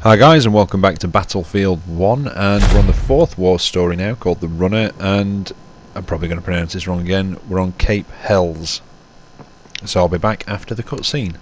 Hi guys, and welcome back to Battlefield 1, and we're on the fourth war story now called The Runner, and I'm probably going to pronounce this wrong again. We're on Cape Helles, so I'll be back after the cutscene.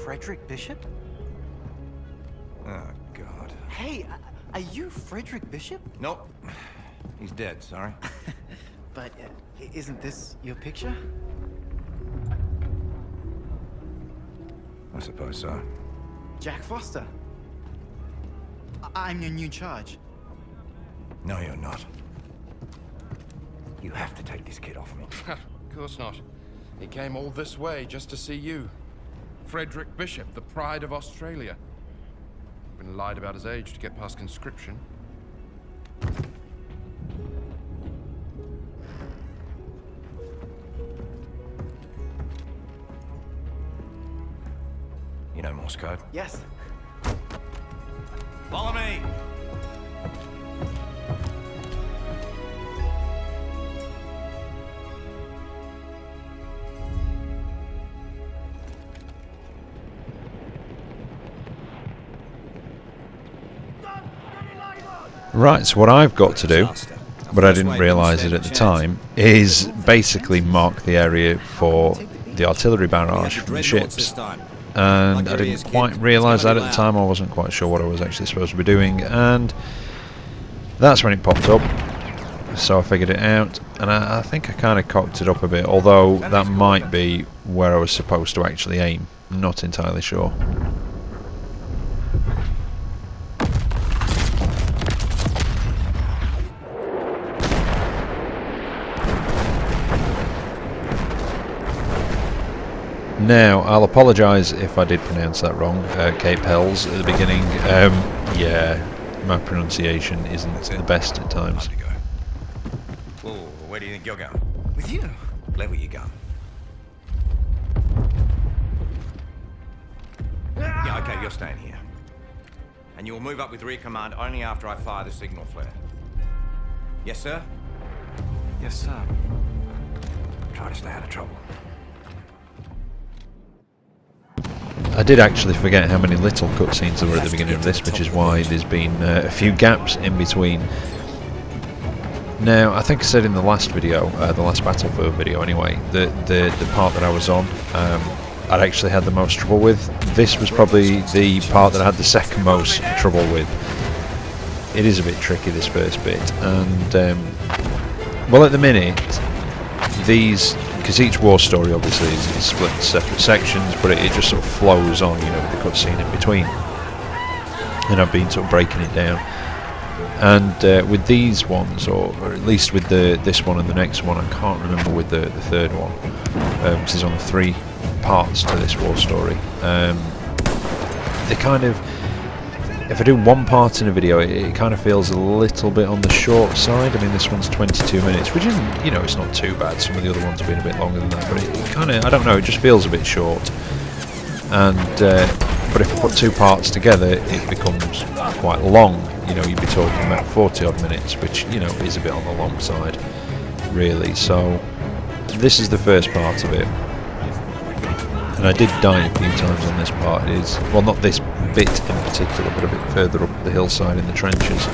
Frederick Bishop? Oh, God. Hey, are you Frederick Bishop? Nope. He's dead, sorry. But isn't this your picture? I suppose so. Jack Foster. I'm your new charge. No, you're not. You have to take this kid off me. Of course not. He came all this way just to see you. Frederick Bishop, the pride of Australia. Been lied about his age to get past conscription. You know Morse code? Yes. Follow me! Right, so what I've got to do, but I didn't realise it at the time, is basically mark the area for the artillery barrage from the ships. And I didn't quite realise that at the time. I wasn't quite sure what I was actually supposed to be doing, and that's when it popped up. So I figured it out, and I think I kind of cocked it up a bit, although that might be where I was supposed to actually aim. I'm not entirely sure. Now, I'll apologise if I did pronounce that wrong, Cape Helles at the beginning. Yeah, my pronunciation isn't the best at times. Whoa, where do you think you're going? With you? Level your gun. Yeah, okay, you're staying here. And you'll move up with rear command only after I fire the signal flare. Yes, sir? Yes, sir. Try to stay out of trouble. I did actually forget how many little cutscenes there were at the beginning of this, which is why there's been a few gaps in between. Now, I think I said in the last video, the last Battlefield video anyway, that the part that I was on, I'd actually had the most trouble with. This was probably the part that I had the second most trouble with. It is a bit tricky, this first bit, and well, at the minute, these, because each war story obviously is split into separate sections, but it just sort of flows on, you know, with the cutscene in between. And I've been sort of breaking it down. And with these ones, or at least with this one and the next one, I can't remember with the third one, because there's only 3 parts to this war story. They kind of, if I do one part in a video, it kind of feels a little bit on the short side. I mean, this one's 22 minutes, which isn't, you know, it's not too bad. Some of the other ones have been a bit longer than that, but it kind of, I don't know, it just feels a bit short. And but if I put 2 parts together, it becomes quite long. You know, you'd be talking about 40 odd minutes, which, you know, is a bit on the long side, really. So this is the first part of it. And I did die a few times on this part. It is, well, not this bit in particular, but a bit further up the hillside in the trenches.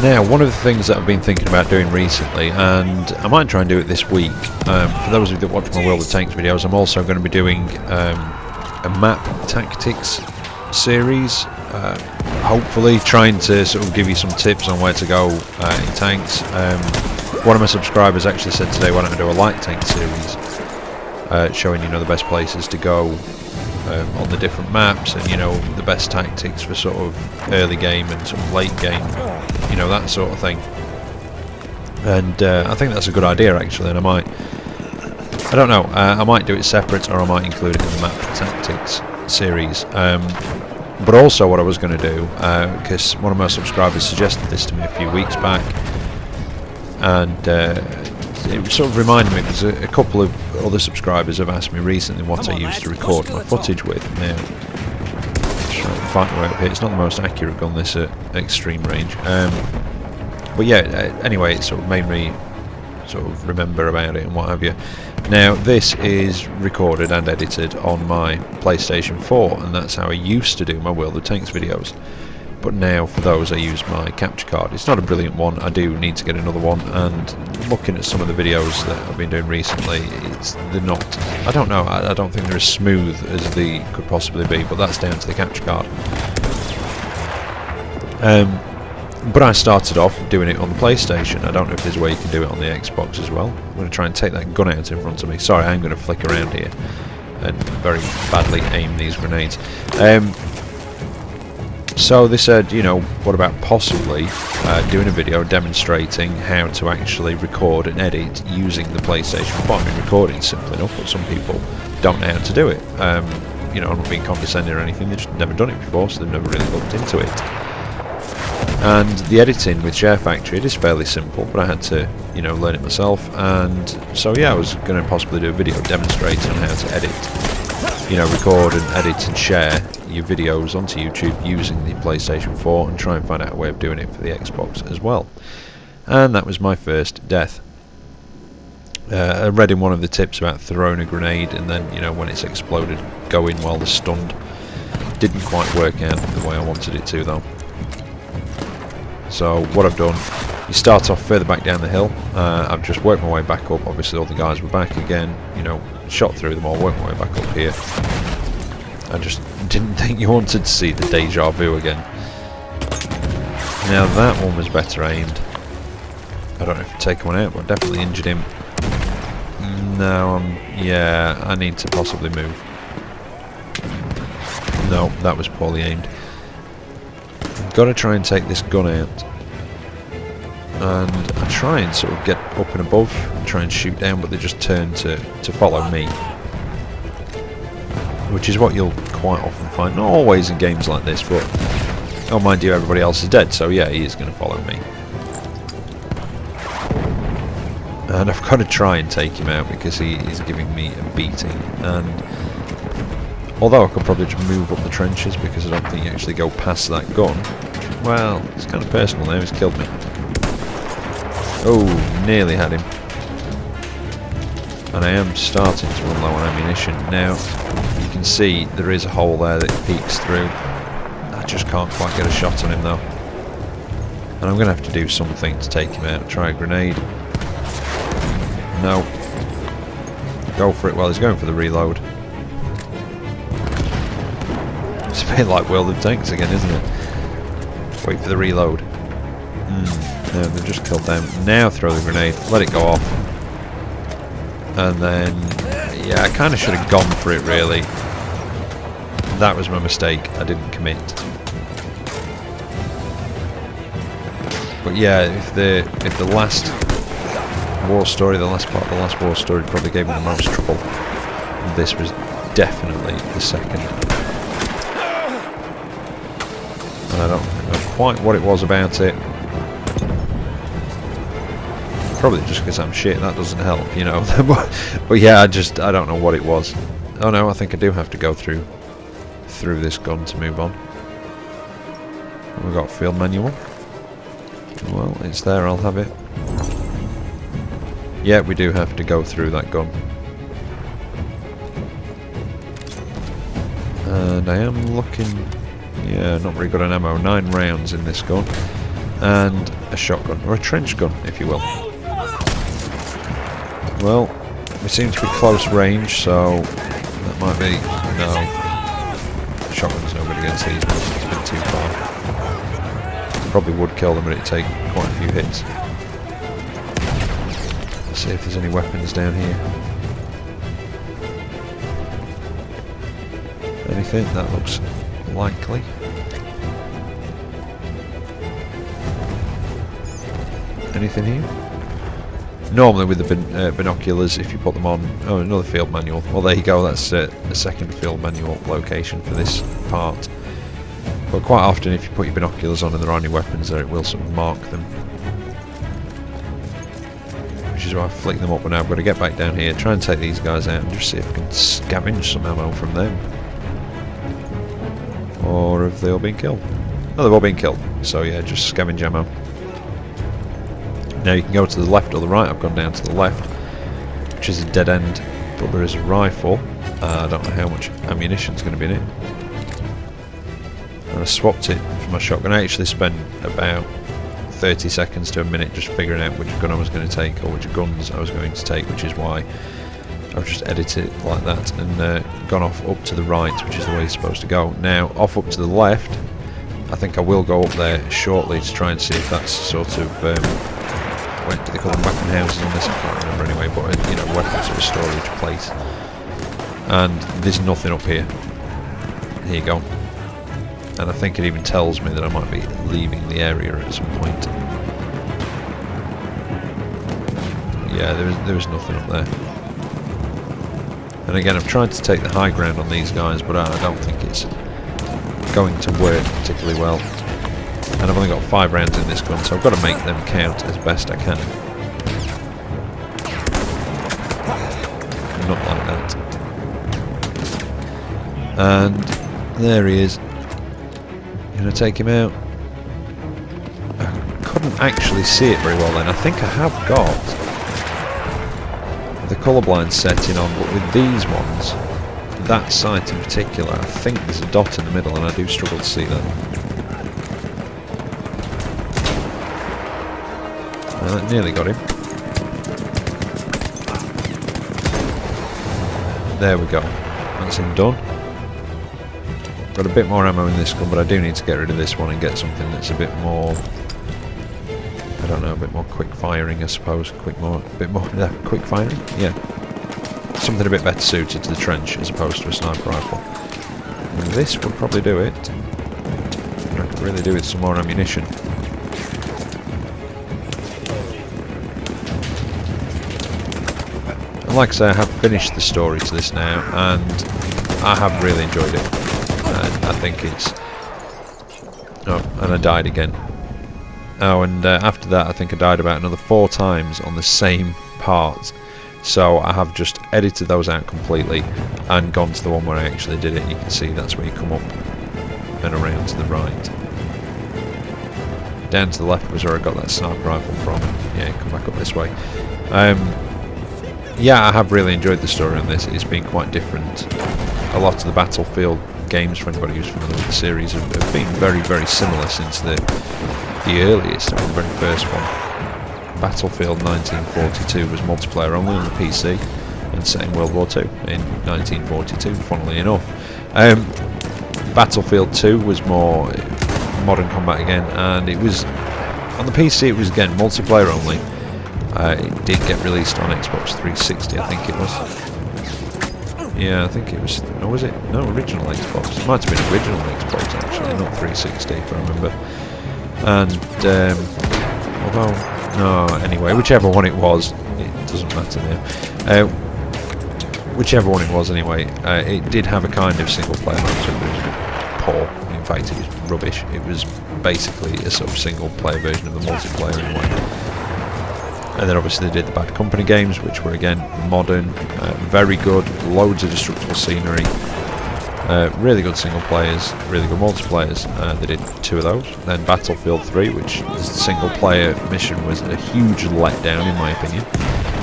Now, one of the things that I've been thinking about doing recently, and I might try and do it this week, for those of you that watch my World of Tanks videos, I'm also going to be doing a map tactics series, hopefully trying to sort of give you some tips on where to go in tanks. One of my subscribers actually said today, why don't I do a light tank series, showing, you know, the best places to go on the different maps, and, you know, the best tactics for sort of early game and sort of late game, you know, that sort of thing. And I think that's a good idea, actually, and I don't know, I might do it separate, or I might include it in the map tactics series. But also what I was going to do, because one of my subscribers suggested this to me a few weeks back, and it sort of reminded me, because a couple of other subscribers have asked me recently what I used to record my footage with. Now, trying to find my way up here. It's not the most accurate gun, this at extreme range. But yeah, anyway, it sort of made me sort of remember about it and what have you. Now, this is recorded and edited on my PlayStation 4, and that's how I used to do my World of Tanks videos. But now, for those, I use my capture card. It's not a brilliant one. I do need to get another one, and looking at some of the videos that I've been doing recently, they're not, I don't know, I don't think they're as smooth as they could possibly be, but that's down to the capture card. But I started off doing it on the PlayStation. I don't know if there's a way you can do it on the Xbox as well. I'm going to try and take that gun out in front of me. Sorry, I'm going to flick around here and very badly aim these grenades. So they said, you know, what about possibly doing a video demonstrating how to actually record and edit using the PlayStation 4. I mean, recording's simple enough, but some people don't know how to do it. You know, I'm not being condescending or anything, they've just never done it before, so they've never really looked into it. And the editing with SHAREfactory, it is fairly simple, but I had to, you know, learn it myself. And so yeah, I was going to possibly do a video demonstrating on how to edit, you know, record and edit and share your videos onto YouTube using the PlayStation 4, and try and find out a way of doing it for the Xbox as well. And that was my first death. I read in one of the tips about throwing a grenade and then, you know, when it's exploded, go in while they're stunned. Didn't quite work out the way I wanted it to, though. So what I've done, you start off further back down the hill. I've just worked my way back up. Obviously all the guys were back again, you know, shot through them all, worked my way back up here. I just didn't think you wanted to see the deja vu again. Now that one was better aimed. I don't know if I've taken one out, but I definitely injured him. No, yeah, I need to possibly move. No, that was poorly aimed. I've got to try and take this gun out. And I try and sort of get up and above and try and shoot down, but they just turn to follow me. Which is what you'll quite often find, not always in games like this, but, oh mind you, everybody else is dead, so yeah, he is going to follow me. And I've got to try and take him out because he is giving me a beating. And although I could probably just move up the trenches because I don't think you actually go past that gun. Well, it's kind of personal now, he's killed me. Oh, nearly had him. And I am starting to run low on ammunition. Now, you can see there is a hole there that peeks through. I just can't quite get a shot on him though. And I'm going to have to do something to take him out. Try a grenade. No. Go for it while he's going for the reload. It's a bit like World of Tanks again, isn't it? Wait for the reload. No, they've just killed them. Now throw the grenade. Let it go off. And then, yeah, I kind of should have gone for it really. That was my mistake. I didn't commit. But yeah, if the last war story, the last part of the last war story probably gave me the most trouble, this was definitely the second. And I don't know quite what it was about it. Probably just because I'm shit, that doesn't help, you know. But yeah, I don't know what it was. Oh no, I think I do have to go through this gun to move on. We've got field manual. Well, it's there, I'll have it. Yeah, we do have to go through that gun. And I am looking... Yeah, not very good on ammo. 9 rounds in this gun. And a shotgun, or a trench gun, if you will. Well, we seem to be close range, so that might be... No. Shotgun's no good against these, but it's a bit too far. Probably would kill them, but it'd take quite a few hits. Let's see if there's any weapons down here. Anything? That looks likely. Anything here? Normally with the binoculars, if you put them on... Oh, another field manual. Well, there you go, that's a second field manual location for this part. But quite often if you put your binoculars on and there are any weapons there, it will sort of mark them. Which is why I flick them up, and now I've got to get back down here, try and take these guys out and just see if I can scavenge some ammo from them. Or have they all been killed? Oh, they've all been killed. So yeah, just scavenge ammo. Now you can go to the left or the right. I've gone down to the left, which is a dead end, but there is a rifle. I don't know how much ammunition is going to be in it. And I swapped it for my shotgun. I actually spent about 30 seconds to a minute just figuring out which gun I was going to take, or which guns I was going to take, which is why I've just edited it like that and gone off up to the right, which is the way you're supposed to go. Now, off up to the left, I think I will go up there shortly to try and see if that's sort of... what do they call them? Weapon houses on this? I can't remember anyway, but you know, weapons or a storage place. And there's nothing up here. Here you go. And I think it even tells me that I might be leaving the area at some point. Yeah, there was nothing up there. And again, I've tried to take the high ground on these guys, but I don't think it's going to work particularly well. And I've only got 5 rounds in this gun, so I've got to make them count as best I can. Not like that. And there he is. Gonna take him out. I couldn't actually see it very well then. I think I have got the colourblind setting on, but with these ones, that sight in particular, I think there's a dot in the middle and I do struggle to see that. Nearly got him. There we go. That's him done. Got a bit more ammo in this gun, but I do need to get rid of this one and get something that's a bit more... I don't know, a bit more quick firing, I suppose. Quick firing? Yeah. Something a bit better suited to the trench as opposed to a sniper rifle. And this would probably do it. I could really do with some more ammunition. And like I say, I have finished the story to this now, and I have really enjoyed it. And I think it's... Oh, and I died again. Oh, and after that I think I died about another 4 times on the same part. So I have just edited those out completely and gone to the one where I actually did it. You can see that's where you come up and around to the right. Down to the left was where I got that sniper rifle from. Yeah, come back up this way. Yeah, I have really enjoyed the story on this. It's been quite different. A lot of the Battlefield games, for anybody who's familiar with the series, have been very, very similar since the earliest, I mean, the very first one. Battlefield 1942 was multiplayer only on the PC and set in World War II in 1942, funnily enough. Battlefield 2 was more modern combat again, and it was on the PC. It was again multiplayer only. It did get released on Xbox 360, I think it was. Yeah, I think it was. Or was it? No, original Xbox. It might have been original Xbox actually, not 360 if I remember. And although no, anyway, whichever one it was, it doesn't matter now. Whichever one it was, anyway, it did have a kind of single player mode, so it was poor. In fact, it was rubbish. It was basically a sort of single player version of the multiplayer anyway. And then obviously they did the Bad Company games, which were again modern, very good, loads of destructible scenery, Really good single players, really good multiplayers. They did 2 of those. Then Battlefield 3, which the single player mission was a huge letdown in my opinion.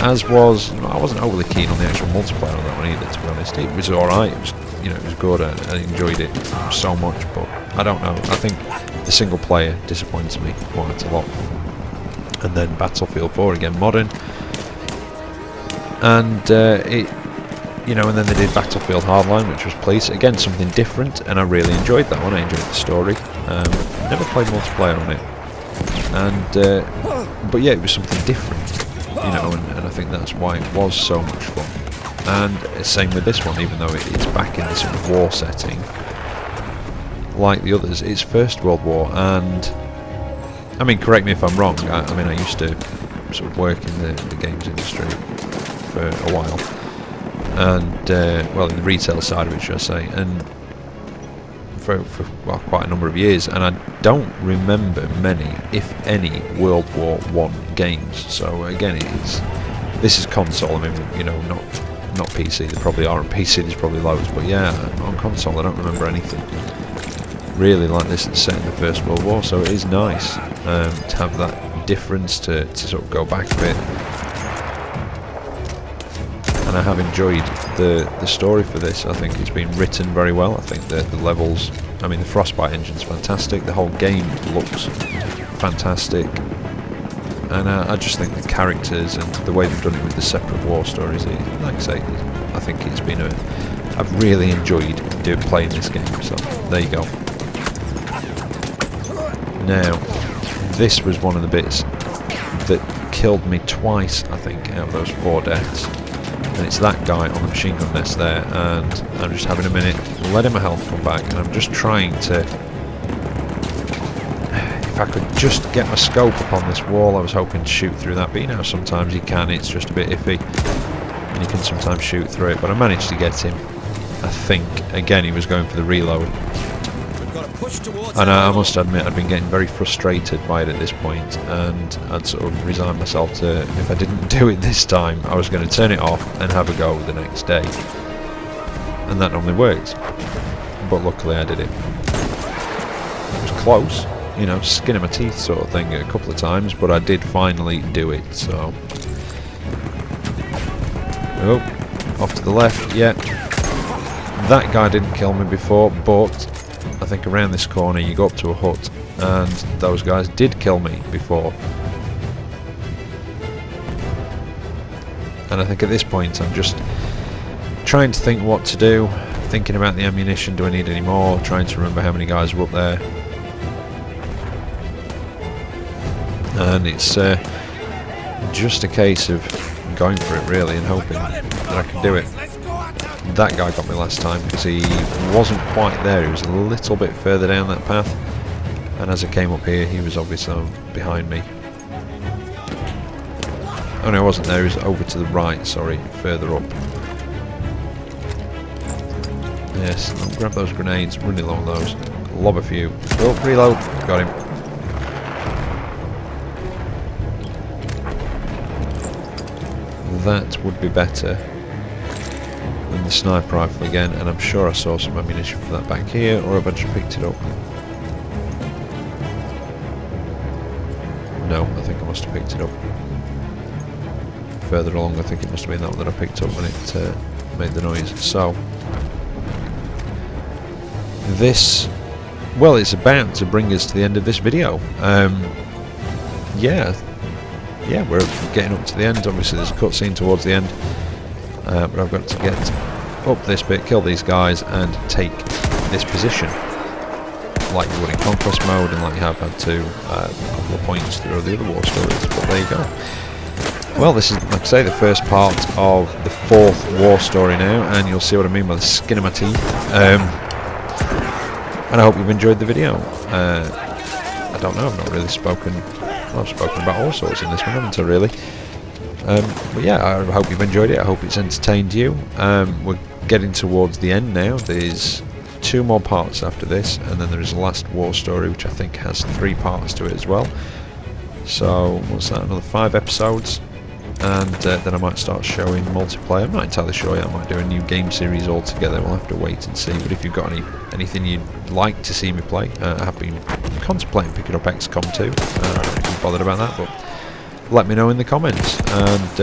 As was, I wasn't overly keen on the actual multiplayer on that one either, to be honest. It was alright, it was, you know, it was good, I enjoyed it so much, but I don't know, I think the single player disappoints me quite a lot. And then Battlefield 4, again modern, and it, you know, and then they did Battlefield Hardline, which was Police, again something different, and I really enjoyed that one. I enjoyed the story. Never played multiplayer on it, and but yeah, it was something different, you know, and I think that's why it was so much fun. And same with this one, even though it's back in the sort of war setting, like the others, it's First World War, and I mean, correct me if I'm wrong. I mean, I used to sort of work in the games industry for a while. And well, in the retail side of it, should I say, and for well, quite a number of years, and I don't remember many, if any, World War I games. So again, this is console. I mean, you know, not PC. There probably are on PC. There's probably loads, but yeah, on console, I don't remember anything really like this that's set in the First World War. So it is nice to have that difference to sort of go back a bit. And I have enjoyed the story for this. I think it's been written very well. I think the levels, I mean, the Frostbite engine's fantastic. The whole game looks fantastic. And I just think the characters and the way they've done it with the separate war stories, like I say, I think it's been I've really enjoyed playing this game. So there you go. Now, this was one of the bits that killed me twice, I think, out of those 4 deaths. And it's that guy on the machine gun nest there, and I'm just having a minute, letting my health come back, and I'm just trying to, if I could just get my scope up on this wall. I was hoping to shoot through that, but you know, sometimes you can, it's just a bit iffy, and you can sometimes shoot through it, but I managed to get him, I think. Again, he was going for the reload. And I must admit, I'd been getting very frustrated by it at this point, and I'd sort of resigned myself to, if I didn't do it this time, I was going to turn it off and have a go the next day. And that normally works. But luckily I did it. It was close, you know, skin of my teeth sort of thing a couple of times, but I did finally do it, so... Oh, off to the left, yeah. That guy didn't kill me before, but... I think around this corner you go up to a hut, and those guys did kill me before. And I think at this point I'm just trying to think what to do, thinking about the ammunition, do I need any more, trying to remember how many guys were up there. And it's just a case of going for it really and hoping that I can do it. That guy got me last time because he wasn't quite there, he was a little bit further down that path, and as I came up here he was obviously behind me. Oh no, I wasn't there, he was over to the right, sorry, further up. Yes, I'll grab those grenades, really low on those, lob a few. Oh, reload, got him. That would be better than the sniper rifle again, and I'm sure I saw some ammunition for that back here, or have I just picked it up? No, I think I must have picked it up. Further along, I think it must have been that one that I picked up when it made the noise. So, this, well, it's about to bring us to the end of this video. Yeah, we're getting up to the end. Obviously there's a cutscene towards the end. But I've got to get up this bit, kill these guys, and take this position, like you would in Conquest mode, and like you have had to a couple of points through the other war stories. But there you go. Well, this is, like I say, the first part of the 4th war story now, and you'll see what I mean by the skin of my teeth. And I hope you've enjoyed the video. I don't know, I've not really spoken. Well, I've spoken about all sorts in this one, haven't I, really? But yeah, I hope you've enjoyed it. I hope it's entertained you. We're getting towards the end now. There's 2 more parts after this, and then there's the last war story, which I think has 3 parts to it as well. So what's that, another 5 episodes? and then I might start showing multiplayer. I'm not entirely sure yet. I might do a new game series altogether. We'll have to wait and see. But if you've got anything you'd like to see me play, I have been contemplating picking up XCOM 2. If you're bothered about that, but let me know in the comments. And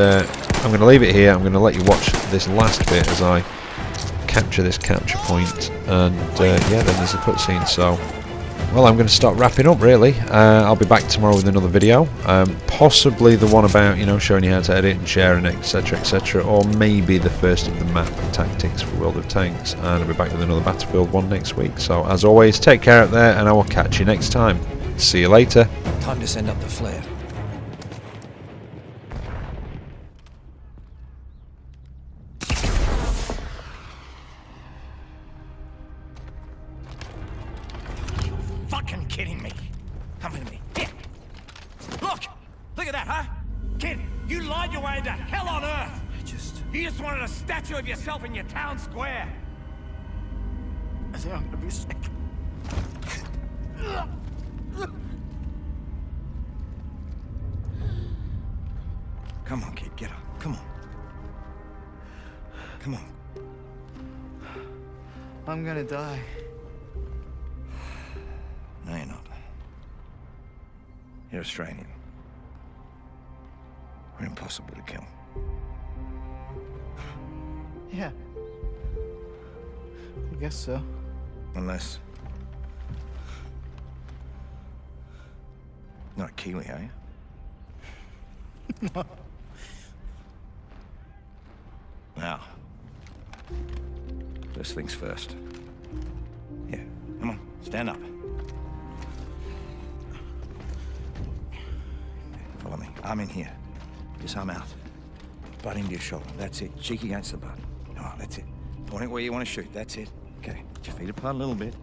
I'm going to leave it here. I'm going to let you watch this last bit as I capture this capture point, and yeah, then there's a cutscene. So, well, I'm going to start wrapping up really. I'll be back tomorrow with another video, possibly the one about, you know, showing you how to edit and share and etc, or maybe the first of the map and tactics for World of Tanks, and I'll be back with another Battlefield 1 next week. So as always, take care out there, and I will catch you next time. See you later. Time to send up the flare. Fucking kidding me. Come with me. Here. Look at that, huh? Kid, you lied your way into hell on earth. You just wanted a statue of yourself in your town square. I think I'm gonna be sick. Come on, kid, get up. Come on. Come on. I'm gonna die. No, you're not. You're Australian. We're impossible to kill. Yeah. I guess so. Unless... Not a Kiwi, are you? No. Now, first things first. Yeah, come on, stand up. Follow me. Arm in here. Just arm out. Butt into your shoulder. That's it. Cheek against the butt. All right, that's it. Point it where you want to shoot. That's it. Okay. Put your feet apart a little bit.